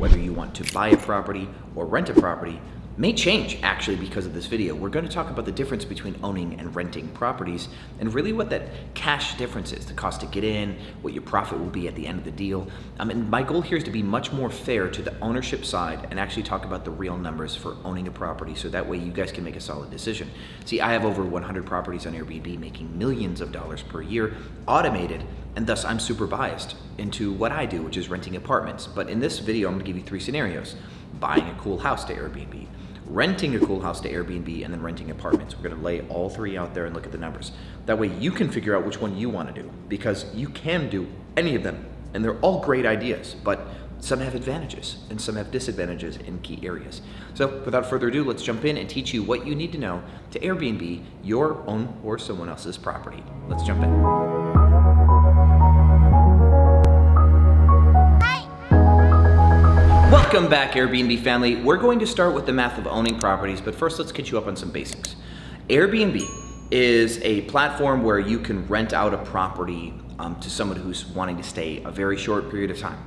whether you want to buy a property or rent a property, may change actually because of this video. We're going to talk about the difference between owning and renting properties and really what that cash difference is, the cost to get in, what your profit will be at the end of the deal. And my goal here is to be much more fair to the ownership side and actually talk about the real numbers for owning a property so that way you guys can make a solid decision. See, I have over 100 properties on Airbnb making millions of dollars per year, automated, and thus I'm super biased into what I do, which is renting apartments. But in this video, I'm gonna give you 3 scenarios: buying a cool house to Airbnb, renting a cool house to Airbnb, and then renting apartments. We're gonna lay all 3 out there and look at the numbers. That way you can figure out which one you wanna do, because you can do any of them, and they're all great ideas, but some have advantages and some have disadvantages in key areas. So without further ado, let's jump in and teach you what you need to know to Airbnb your own or someone else's property. Let's jump in. Welcome back, Airbnb family. We're going to start with the math of owning properties, but first let's catch you up on some basics. Airbnb is a platform where you can rent out a property to someone who's wanting to stay a very short period of time.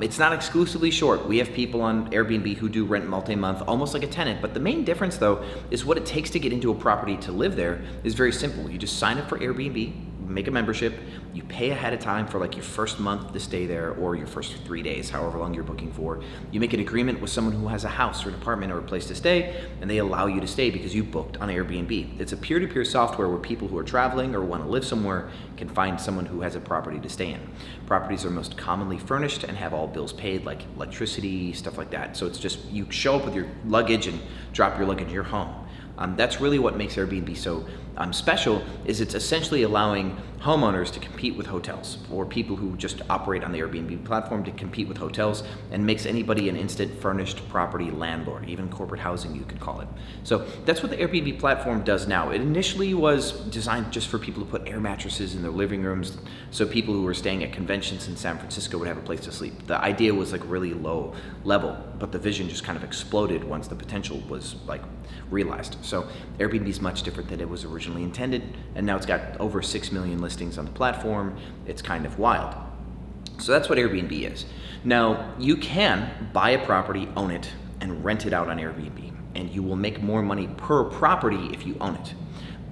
It's not exclusively short. We have people on Airbnb who do rent multi-month, almost like a tenant, but the main difference though is what it takes to get into a property to live there is very simple. You just sign up for Airbnb, make a membership, you pay ahead of time for like your first month to stay there or your first 3 days, however long you're booking for. You make an agreement with someone who has a house or an apartment or a place to stay, and they allow you to stay because you booked on Airbnb. It's a peer-to-peer software where people who are traveling or want to live somewhere can find someone who has a property to stay in. Properties are most commonly furnished and have all bills paid, like electricity, stuff like that. So it's just, you show up with your luggage and drop your luggage in your home. That's really what makes Airbnb so special, is it's essentially allowing homeowners to compete with hotels, or people who just operate on the Airbnb platform to compete with hotels, and makes anybody an instant furnished property landlord, even corporate housing you could call it. So that's what the Airbnb platform does now. It initially was designed just for people to put air mattresses in their living rooms, so people who were staying at conventions in San Francisco would have a place to sleep. The idea was like really low level, but the vision just kind of exploded once the potential was like realized. So Airbnb is much different than it was originally intended, and now it's got over 6 million listings on the platform. It's kind of wild. So that's what Airbnb is. Now, you can buy a property, own it, and rent it out on Airbnb, and you will make more money per property if you own it.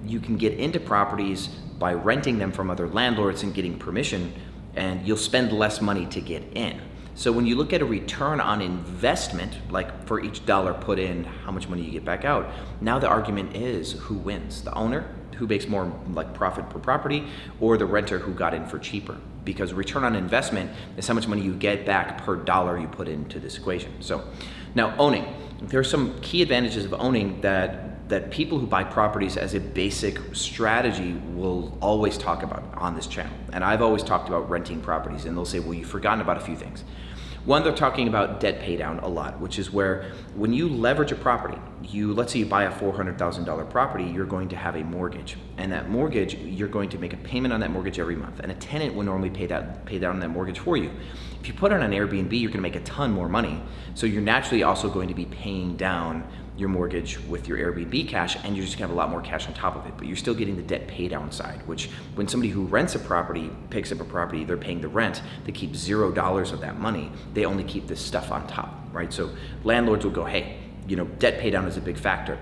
You can get into properties by renting them from other landlords and getting permission, and you'll spend less money to get in. So when you look at a return on investment, like for each dollar put in, how much money you get back out, now the argument is who wins? The owner, who makes more like profit per property, or the renter who got in for cheaper? Because return on investment is how much money you get back per dollar you put into this equation. So now owning, there are some key advantages of owning that people who buy properties as a basic strategy will always talk about on this channel. And I've always talked about renting properties, and they'll say, well, you've forgotten about a few things. One, they're talking about debt pay down a lot, which is where when you leverage a property, let's say you buy a $400,000 property, you're going to have a mortgage. And that mortgage, you're going to make a payment on that mortgage every month. And a tenant would normally pay down that mortgage for you. If you put it on Airbnb, you're gonna make a ton more money. So you're naturally also going to be paying down your mortgage with your Airbnb cash, and you're just gonna have a lot more cash on top of it, but you're still getting the debt pay down side, which when somebody who rents a property picks up a property, they're paying the rent, they keep $0 of that money, they only keep this stuff on top, right? So landlords will go, hey, debt pay down is a big factor.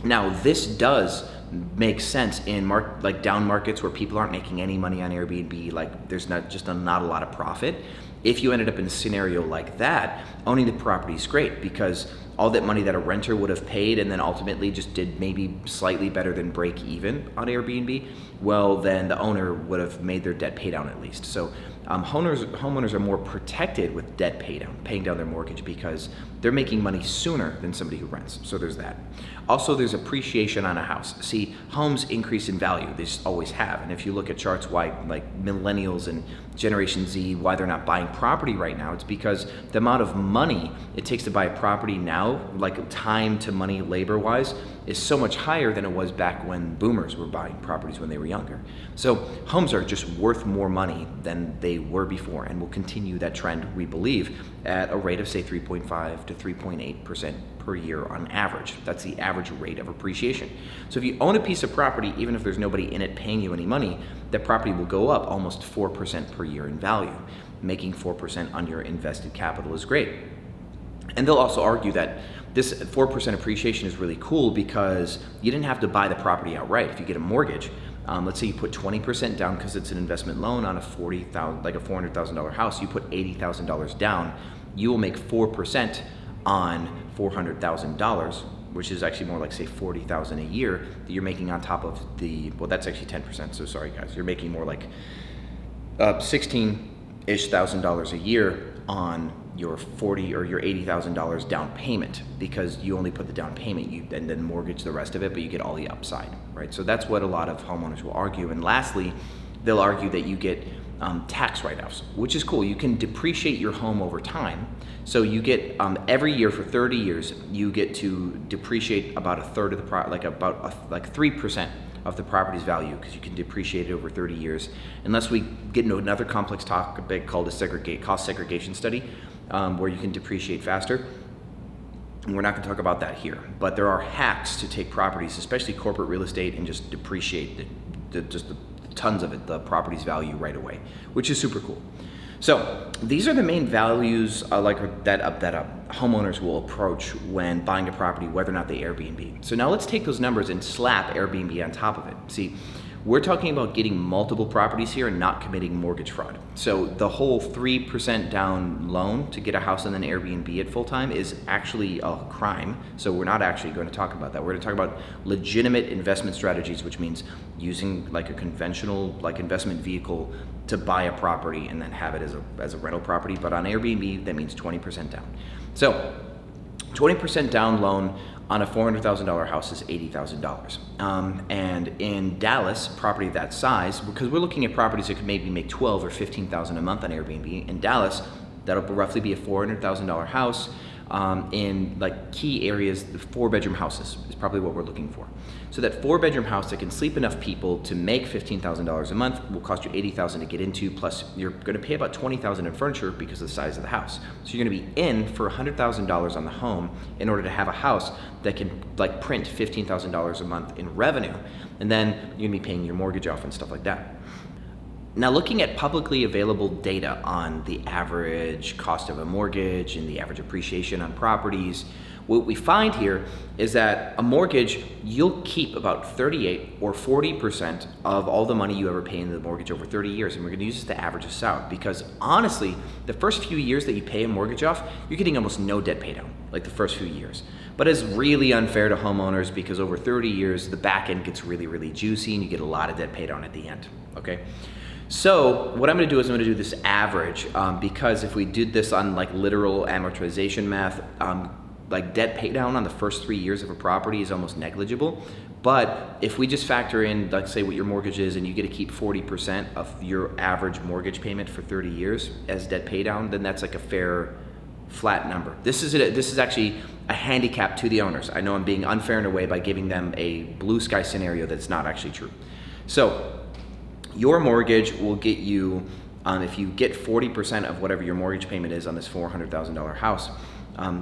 Now this does make sense in down markets where people aren't making any money on Airbnb, like there's not a lot of profit. If you ended up in a scenario like that, owning the property is great because all that money that a renter would have paid and then ultimately just did maybe slightly better than break even on Airbnb, well, then the owner would have made their debt pay down at least. So homeowners are more protected with debt pay down, paying down their mortgage, because they're making money sooner than somebody who rents. So there's that. Also, there's appreciation on a house. See, homes increase in value. They just always have. And if you look at charts why like millennials and Generation Z, why they're not buying property right now, it's because the amount of money it takes to buy a property now, like time to money labor-wise, is so much higher than it was back when boomers were buying properties when they were younger. So homes are just worth more money than they were before, and will continue that trend, we believe, at a rate of say 3.5 to 3.8% per year on average. That's the average rate of appreciation. So if you own a piece of property, even if there's nobody in it paying you any money, that property will go up almost 4% per year in value. Making 4% on your invested capital is great. And they'll also argue that this 4% appreciation is really cool because you didn't have to buy the property outright. If you get a mortgage, let's say you put 20% down because it's an investment loan on a $400,000 house, you put $80,000 down, you will make 4% on $400,000, which is actually more like say $40,000 a year that you're making on top of well, that's actually 10%. So sorry guys, you're making more like $16,000-ish a year on your $40,000 or your $80,000 down payment, because you only put the down payment and then mortgage the rest of it, but you get all the upside, right? So that's what a lot of homeowners will argue. And lastly, they'll argue that you get tax write-offs, which is cool. You can depreciate your home over time. So you get every year for 30 years, you get to depreciate about a third of the like 3% of the property's value, because you can depreciate it over 30 years. Unless we get into another complex topic called a cost segregation study, where you can depreciate faster. And we're not going to talk about that here, but there are hacks to take properties, especially corporate real estate, and just depreciate the tons of it, the property's value right away, which is super cool. So these are the main values that homeowners will approach when buying a property, whether or not they Airbnb. So now let's take those numbers and slap Airbnb on top of it. See, we're talking about getting multiple properties here and not committing mortgage fraud. So the whole 3% down loan to get a house and then Airbnb it full time is actually a crime. So we're not actually going to talk about that. We're going to talk about legitimate investment strategies, which means using like a conventional investment vehicle to buy a property and then have it as a rental property. But on Airbnb, that means 20% down. So 20% down loan on a $400,000 house is $80,000. And in Dallas, property that size, because we're looking at properties that could maybe make $12,000 or $15,000 a month on Airbnb. In Dallas, that'll roughly be a $400,000 house. In like key areas, 4-bedroom houses is probably what we're looking for. So that 4-bedroom house that can sleep enough people to make $15,000 a month will cost you $80,000 to get into, plus you're going to pay about $20,000 in furniture because of the size of the house. So you're going to be in for $100,000 on the home in order to have a house that can like print $15,000 a month in revenue, and then you're going to be paying your mortgage off and stuff like that. Now, looking at publicly available data on the average cost of a mortgage and the average appreciation on properties, what we find here is that a mortgage, you'll keep about 38 or 40% of all the money you ever pay in the mortgage over 30 years. And we're gonna use this to average this out, because honestly, the first few years that you pay a mortgage off, you're getting almost no debt pay down, like the first few years. But it's really unfair to homeowners because over 30 years, the back end gets really, really juicy and you get a lot of debt pay down at the end, okay? So what I'm going to do is I'm going to do this average, because if we did this on like literal amortization math, like debt pay down on the first 3 years of a property is almost negligible. But if we just factor in, let's say what your mortgage is, and you get to keep 40% of your average mortgage payment for 30 years as debt pay down, then that's like a fair flat number. This is actually a handicap to the owners. I know I'm being unfair in a way by giving them a blue sky scenario that's not actually true. So your mortgage will get you, if you get 40% of whatever your mortgage payment is on this $400,000 house,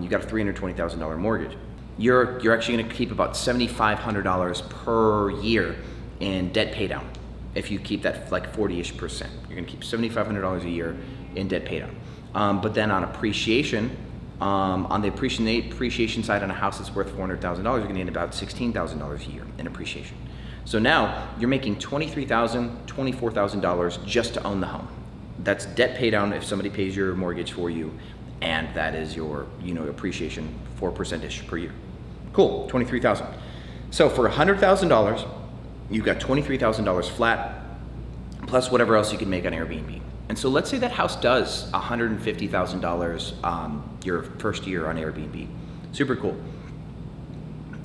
you got a $320,000 mortgage. You're actually going to keep about $7,500 per year in debt pay down. If you keep that like 40-ish%, you're going to keep $7,500 a year in debt pay down. But then on appreciation, on the appreciation side on a house that's worth $400,000, you're going to get about $16,000 a year in appreciation. So now you're making $23,000, $24,000 just to own the home. That's debt pay down if somebody pays your mortgage for you, and that is your appreciation 4%-ish per year. Cool, $23,000. So for $100,000, you've got $23,000 flat, plus whatever else you can make on Airbnb. And so let's say that house does $150,000 your first year on Airbnb. Super cool.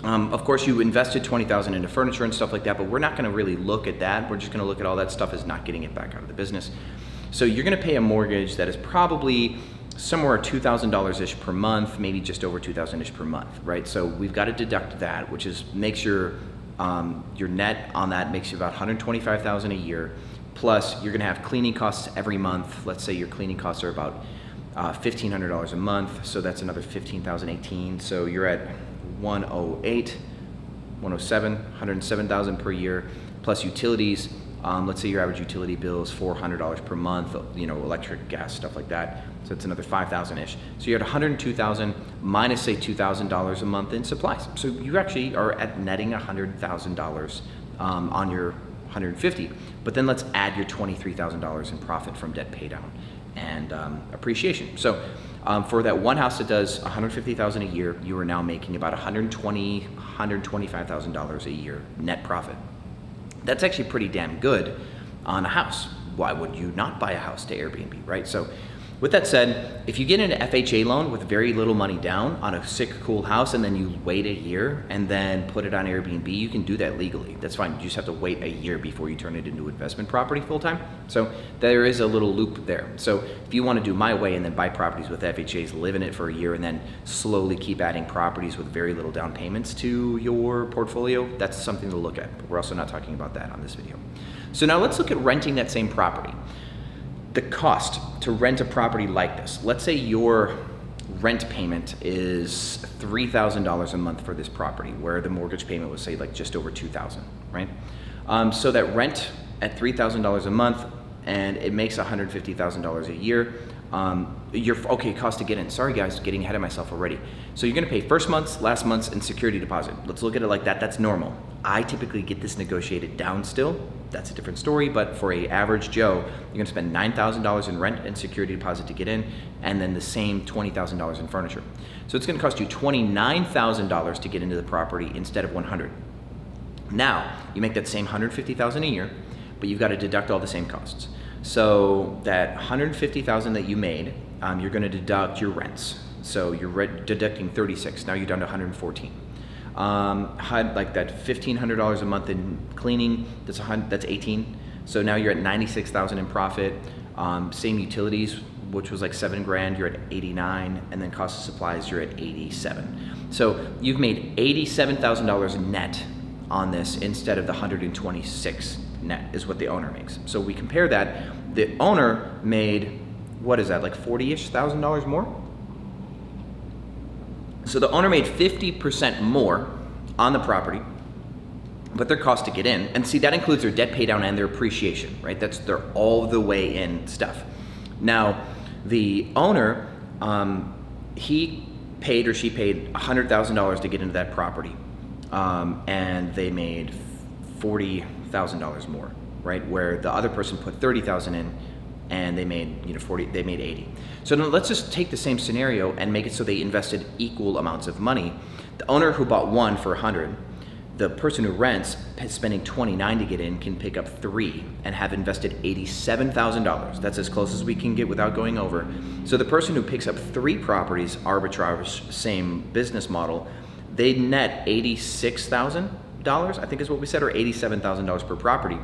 Of course, you invested $20,000 into furniture and stuff like that, but we're not going to really look at that. We're just going to look at all that stuff as not getting it back out of the business. So you're going to pay a mortgage that is probably somewhere $2,000-ish per month, maybe just over $2,000-ish per month, right? So we've got to deduct that, which makes your net on that makes you about $125,000 a year. Plus, you're going to have cleaning costs every month. Let's say your cleaning costs are about $1,500 a month, so that's another $15,018. So you're at 108, 107, $107,000 per year, plus utilities. Let's say your average utility bill is $400 per month, electric, gas, stuff like that. So it's another 5,000-ish. So you're at 102,000 minus say $2,000 a month in supplies. So you actually are at netting $100,000 on your 150. But then let's add your $23,000 in profit from debt pay down and appreciation. So for that one house that does $150,000 a year, you are now making about $125,000 a year net profit. That's actually pretty damn good on a house. Why would you not buy a house to Airbnb, right? So with that said, if you get an FHA loan with very little money down on a sick, cool house, and then you wait a year and then put it on Airbnb, you can do that legally. That's fine. You just have to wait a year before you turn it into investment property full time. So there is a little loop there. So if you want to do my way and then buy properties with FHAs, live in it for a year, and then slowly keep adding properties with very little down payments to your portfolio, that's something to look at. But we're also not talking about that on this video. So now let's look at renting that same property. The cost to rent a property like this, let's say your rent payment is $3,000 a month for this property, where the mortgage payment was say like just over $2,000, right? So that rent at $3,000 a month, and it makes $150,000 a year. Cost to get in. Sorry guys, getting ahead of myself already. So you're gonna pay first month's, last month's, and security deposit. Let's look at it like that. That's normal. I typically get this negotiated down still. That's a different story, but for a average Joe, you're gonna spend $9,000 in rent and security deposit to get in, and then the same $20,000 in furniture. So it's gonna cost you $29,000 to get into the property instead of $100,000. Now, you make that same $150,000 a year, but you've gotta deduct all the same costs. So that $150,000 that you made, you're gonna deduct your rents. So you're deducting 36, now you're down to 114. Had like that $1,500 a month in cleaning, that's 18. So now you're at 96,000 in profit. Same utilities, which was like $7,000, you're at 89, and then cost of supplies, you're at 87. So you've made $87,000 net on this instead of the 126 net is what the owner makes. So we compare that, the owner made, what is that, like 40-ish thousand dollars more? So the owner made 50% more on the property, but their cost to get in, and see that includes their debt pay down and their appreciation, right? That's their all the way in stuff. Now, the owner, he paid or she paid $100,000 to get into that property, and they made $40,000 more, right? Where the other person put $30,000 in, and they made they made 80. So now let's just take the same scenario and make it so they invested equal amounts of money. The owner who bought one for 100, the person who rents spending 29 to get in can pick up 3 and have invested $87,000. That's as close as we can get without going over. So the person who picks up 3 properties, arbitrage, same business model, they net $86,000, I think is what we said, or $87,000 per property.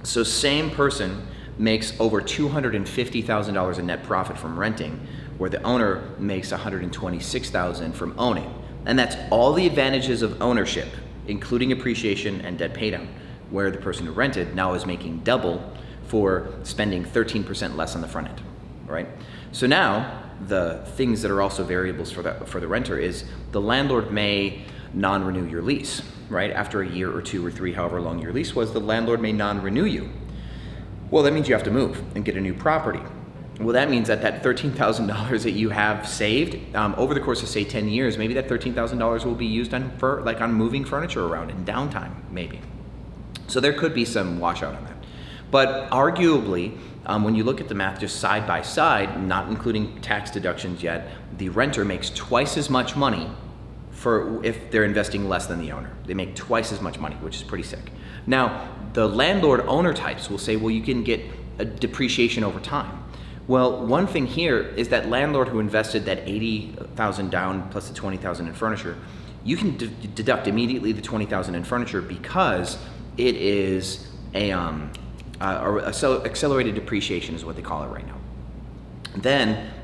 So same person makes over $250,000 in net profit from renting, where the owner makes $126,000 from owning. And that's all the advantages of ownership, including appreciation and debt paydown, where the person who rented now is making double for spending 13% less on the front end, right? So now the things that are also variables for the renter is the landlord may non-renew your lease, right? After a year or 2 or 3, however long your lease was, the landlord may non-renew you. Well, that means you have to move and get a new property. Well, that means that $13,000 that you have saved over the course of say 10 years, maybe that $13,000 will be used on moving furniture around in downtime, maybe. So there could be some washout on that. But arguably, when you look at the math just side by side, not including tax deductions yet, the renter makes twice as much money for if they're investing less than the owner. They make twice as much money, which is pretty sick. Now, the landlord owner types will say, well, you can get a depreciation over time. Well, one thing here is that landlord who invested that $80,000 down plus the $20,000 in furniture, you can deduct immediately the $20,000 in furniture because it is accelerated depreciation is what they call it right now.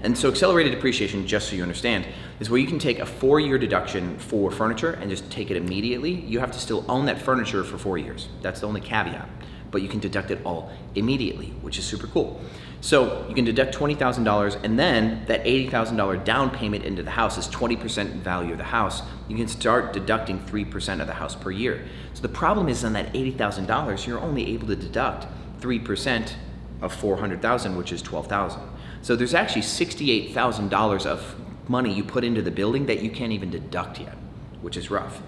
And so accelerated depreciation, just so you understand, is where you can take a 4-year deduction for furniture and just take it immediately. You have to still own that furniture for 4 years. That's the only caveat. But you can deduct it all immediately, which is super cool. So you can deduct $20,000, and then that $80,000 down payment into the house is 20% value of the house. You can start deducting 3% of the house per year. So the problem is on that $80,000, you're only able to deduct 3% of $400,000, which is $12,000. So there's actually $68,000 of money you put into the building that you can't even deduct yet, which is rough.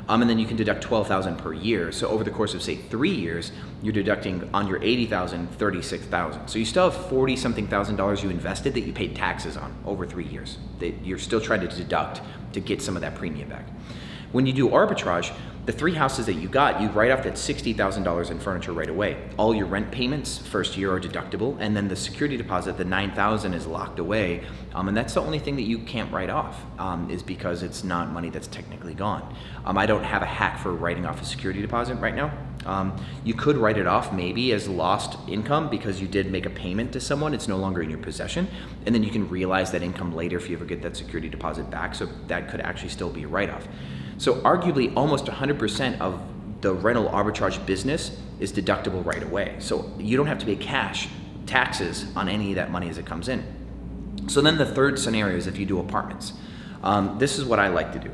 And then you can deduct $12,000 per year. So over the course of say 3 years, you're deducting on your $80,000, $36,000. So you still have $40-something thousand you invested that you paid taxes on over 3 years. That you're still trying to deduct to get some of that premium back. When you do arbitrage, the 3 houses that you got, you write off that $60,000 in furniture right away. All your rent payments first year are deductible, and then the security deposit, the $9,000, is locked away, and that's the only thing that you can't write off, is because it's not money that's technically gone. I don't have a hack for writing off a security deposit right now. You could write it off maybe as lost income because you did make a payment to someone, it's no longer in your possession, and then you can realize that income later if you ever get that security deposit back, so that could actually still be a write-off. So arguably almost 100% of the rental arbitrage business is deductible right away. So you don't have to pay cash taxes on any of that money as it comes in. So then the third scenario is if you do apartments. This is what I like to do.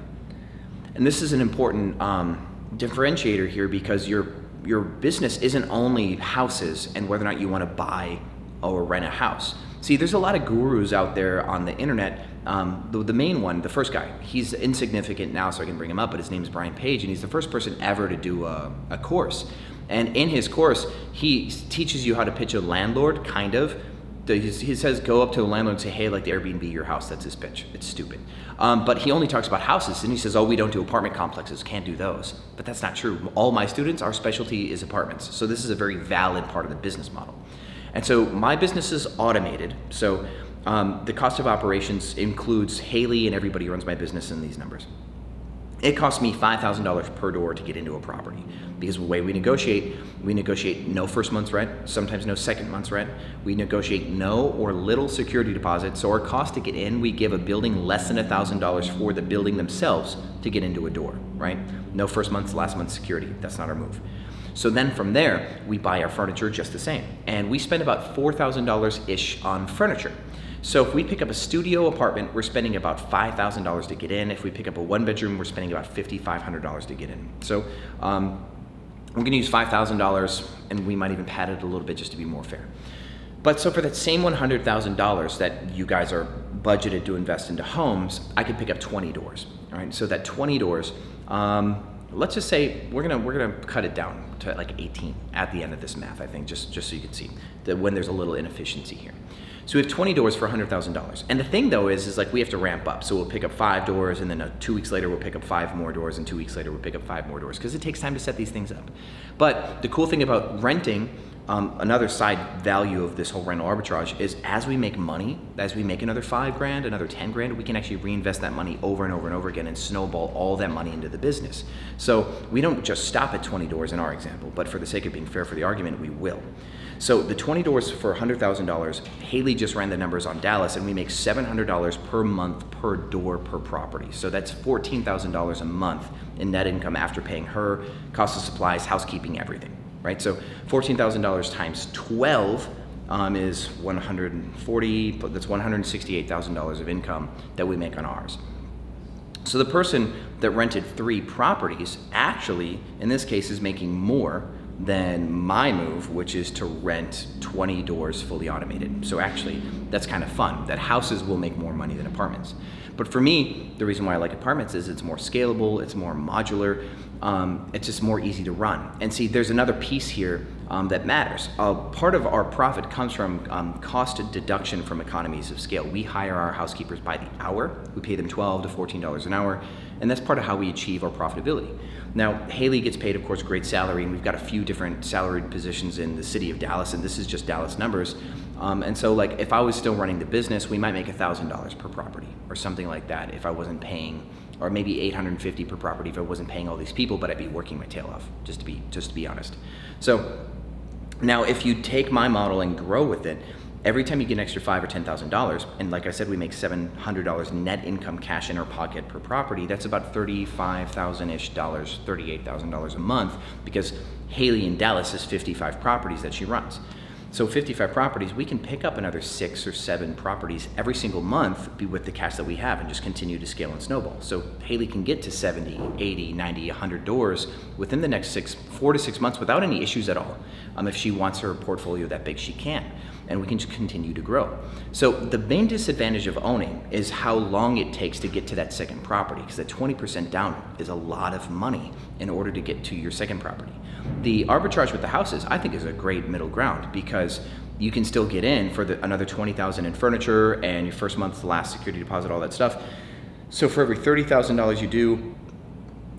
And this is an important differentiator here because your business isn't only houses and whether or not you want to buy or rent a house. See, there's a lot of gurus out there on the internet. The main one, the first guy, he's insignificant now, so I can bring him up, but his name is Brian Page, and he's the first person ever to do a course. And in his course, he teaches you how to pitch a landlord, kind of. He says, go up to the landlord and say, hey, I'd like to Airbnb your house. That's his pitch. It's stupid. But he only talks about houses, and he says, oh, we don't do apartment complexes, can't do those. But that's not true. All my students, our specialty is apartments. So this is a very valid part of the business model. And so my business is automated. So the cost of operations includes Haley and everybody who runs my business in these numbers. It costs me $5,000 per door to get into a property because the way we negotiate no first month's rent, sometimes no second month's rent. We negotiate no or little security deposit. So our cost to get in, we give a building less than $1,000 for the building themselves to get into a door, right? No first month's, last month's security. That's not our move. So then from there, we buy our furniture just the same. And we spend about $4,000-ish on furniture. So if we pick up a studio apartment, we're spending about $5,000 to get in. If we pick up a 1-bedroom, we're spending about $5,500 to get in. So we're gonna use $5,000, and we might even pad it a little bit just to be more fair. But so for that same $100,000 that you guys are budgeted to invest into homes, I could pick up 20 doors, all right? So that 20 doors, let's just say we're gonna cut it down to like 18 at the end of this math, I think, just so you can see that when there's a little inefficiency here. So we have 20 doors for $100,000. And the thing though is like we have to ramp up. So we'll pick up 5 doors, and then 2 weeks later we'll pick up 5 more doors, and 2 weeks later we'll pick up 5 more doors because it takes time to set these things up. But the cool thing about renting, another side value of this whole rental arbitrage is as we make money, as we make another $5,000, another $10,000, we can actually reinvest that money over and over and over again and snowball all that money into the business. So we don't just stop at 20 doors in our example, but for the sake of being fair for the argument, we will. So the 20 doors for $100,000, Haley just ran the numbers on Dallas, and we make $700 per month per door per property. So that's $14,000 a month in net income after paying her cost of supplies, housekeeping, everything, right? So $14,000 times 12 is 140, that's $168,000 of income that we make on ours. So the person that rented 3 properties actually, in this case, is making more than my move, which is to rent 20 doors fully automated. So actually, that's kind of fun, that houses will make more money than apartments. But for me, the reason why I like apartments is it's more scalable, it's more modular, it's just more easy to run. And see, there's another piece here that matters. Part of our profit comes from cost deduction from economies of scale. We hire our housekeepers by the hour. We pay them $12 to $14 an hour, and that's part of how we achieve our profitability. Now, Haley gets paid, of course, a great salary, and we've got a few different salaried positions in the city of Dallas, and this is just Dallas numbers. And so, like, if I was still running the business, we might make $1,000 per property or something like that if I wasn't paying, or maybe $850 per property if I wasn't paying all these people, but I'd be working my tail off, just to be honest. So now, if you take my model and grow with it, every time you get an extra $5,000 or $10,000, and like I said, we make $700 net income cash in our pocket per property, that's about $35,000-ish, $38,000 a month, because Haley in Dallas has 55 properties that she runs. So 55 properties, we can pick up another 6 or 7 properties every single month with the cash that we have and just continue to scale and snowball. So Haley can get to 70, 80, 90, 100 doors within the next 4 to 6 months without any issues at all. If she wants her portfolio that big, she can. and we can just continue to grow. So the main disadvantage of owning is how long it takes to get to that second property, because that 20% down is a lot of money in order to get to your second property. The arbitrage with the houses, I think, is a great middle ground, because you can still get in for another $20,000 in furniture and your first month's last security deposit, all that stuff. So for every $30,000 you do,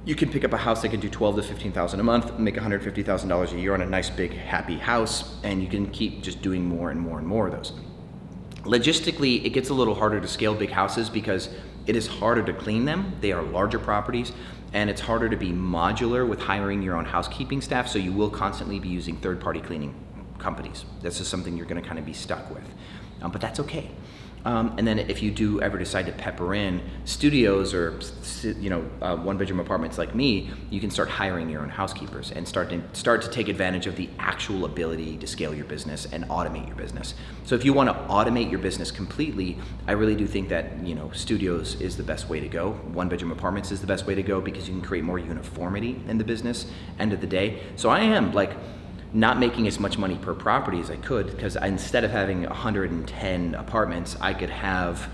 you can pick up a house that can do $12,000 to $15,000 a month, make $150,000 a year on a nice big happy house, and you can keep just doing more and more and more of those. Logistically, it gets a little harder to scale big houses because it is harder to clean them. They are larger properties, and it's harder to be modular with hiring your own housekeeping staff, so you will constantly be using third-party cleaning companies. This is something you're gonna kind of be stuck with, but that's okay. And then if you do ever decide to pepper in studios or one-bedroom apartments like me, you can start hiring your own housekeepers and start to take advantage of the actual ability to scale your business and automate your business. So if you want to automate your business completely, I really do think that studios is the best way to go. One-bedroom apartments is the best way to go because you can create more uniformity in the business end of the day. So I am not making as much money per property as I could, because instead of having 110 apartments, I could have,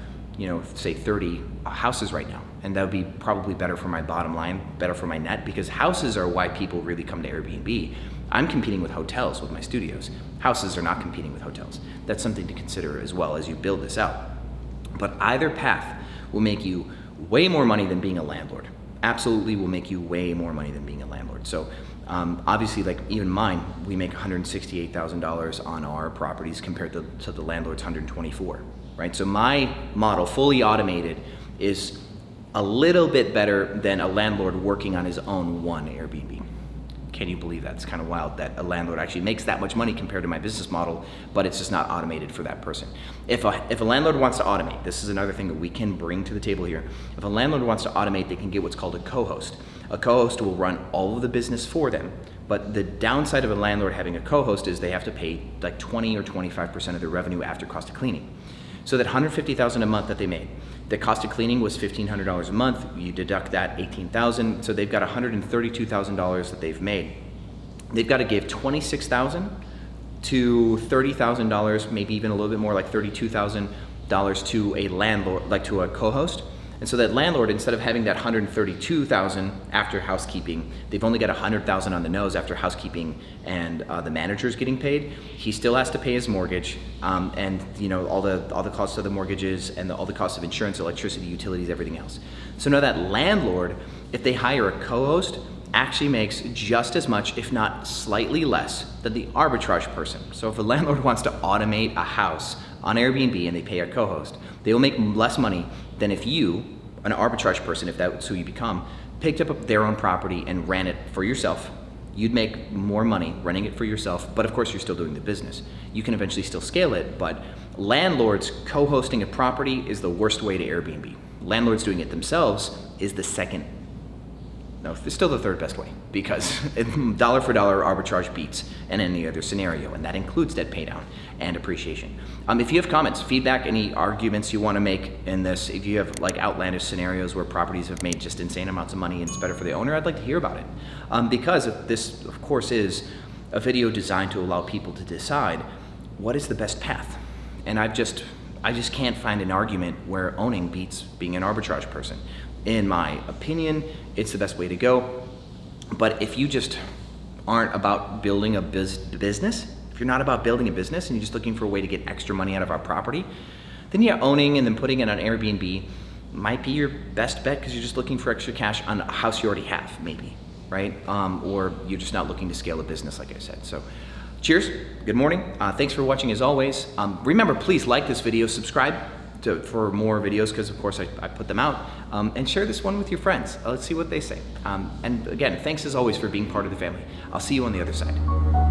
say 30 houses right now. And that would be probably better for my bottom line, better for my net, because houses are why people really come to Airbnb. I'm competing with hotels with my studios. Houses are not competing with hotels. That's something to consider as well as you build this out. But either path will make you way more money than being a landlord. Absolutely will make you way more money than being a landlord. So obviously, even mine, we make $168,000 on our properties compared to the landlord's $124,000, right? So my model, fully automated, is a little bit better than a landlord working on his own one Airbnb. Can you believe that? It's kind of wild that a landlord actually makes that much money compared to my business model, but it's just not automated for that person. If a landlord wants to automate, this is another thing that we can bring to the table here. If a landlord wants to automate, they can get what's called a co-host. A co-host will run all of the business for them, but the downside of a landlord having a co-host is they have to pay 20 or 25% of their revenue after cost of cleaning. So that $150,000 a month that they made, the cost of cleaning was $1,500 a month. You deduct that $18,000, so they've got $132,000 that they've made. They've got to give $26,000 to $30,000, maybe even a little bit more, like $32,000 to a landlord, to a co-host. And so that landlord, instead of having that $132,000 after housekeeping, they've only got $100,000 on the nose after housekeeping and the manager's getting paid. He still has to pay his mortgage and all the costs of the mortgages and all the costs of insurance, electricity, utilities, everything else. So now that landlord, if they hire a co-host, actually makes just as much, if not slightly less, than the arbitrage person. So if a landlord wants to automate a house on Airbnb and they pay a co-host, they will make less money than if you, an arbitrage person, if that's who you become, picked up their own property and ran it for yourself. You'd make more money running it for yourself, but of course you're still doing the business. You can eventually still scale it, but landlords co-hosting a property is the worst way to Airbnb. Landlords doing it themselves is the second. No, it's still the third best way, because dollar for dollar arbitrage beats in any other scenario, and that includes debt pay down and appreciation. If you have comments, feedback, any arguments you want to make in this, if you have outlandish scenarios where properties have made just insane amounts of money and it's better for the owner, I'd like to hear about it. Because this, of course, is a video designed to allow people to decide what is the best path. And I just can't find an argument where owning beats being an arbitrage person. In my opinion, it's the best way to go. But if you just aren't about building a business, if you're not about building a business and you're just looking for a way to get extra money out of our property, then yeah, owning and then putting it on Airbnb might be your best bet, because you're just looking for extra cash on a house you already have, maybe, right? Or you're just not looking to scale a business, like I said. So cheers, good morning. Thanks for watching as always. Remember, please like this video, subscribe for more videos, because of course I put them out, and share this one with your friends. Let's see what they say. And again, thanks as always for being part of the family. I'll see you on the other side.